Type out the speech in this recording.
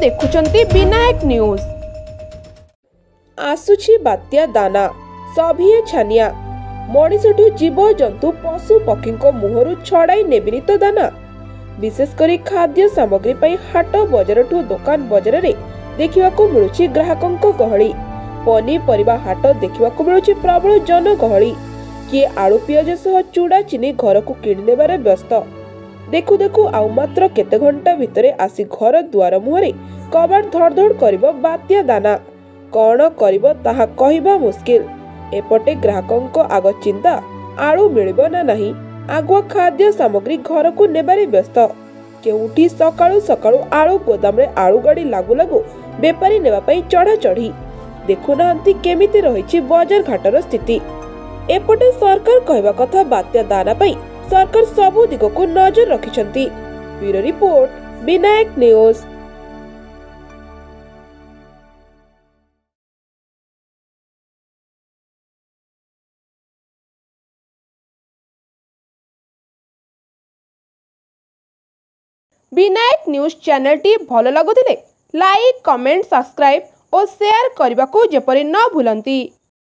देखुचंती Vinayak news. आसुछि बात्या दाना सभिए छानिया मनिषठू जीव जंतु पशु पक्षी मुहरु छड़ाई नेबिनी तो दाना। विशेषकर खाद्य सामग्री पई हाट बजारठू दुकान बजार रे देखिबाकू मिलुछि ग्राहकंक गहली। पनीपरिबा हाट देखिबाकू मिलुछि प्रबल जनगहली। किए आलू पियाज सह चूड़ा चीनी घर को किणी नेबारे व्यस्त। देखु देखु आउ मात्र केते घंटा भितरे आसी घर दुआर मुहरे कबाड़ धड़ धड़ करिबो बात्या दाना। कौन करिबो ताहा कहिबा मुश्किल। एपटे ग्राहकंक आग चिंता आलू मिलिबो ना नहीं। आगुआ खाद्य सामग्री घर को नेबारे व्यस्त। केउठी सकाळु सकाळु आलू गोदाम रे आलू गाड़ी लागू लागू बेपारी नेबा पई चढ़ा चढ़ी। देखु नांती केमिति रहिछि बाजार घाटर स्थिति। एपटे सरकार कहबा कथा बात्या दाना पई सरकार सबु दिग को नजर रखिछंती। Bureau report Vinayak news. Vinayak news channel टी भल लगुतिले लाइक कमेंट सब्सक्राइब और शेयर करने को जेपरि न भूलंती।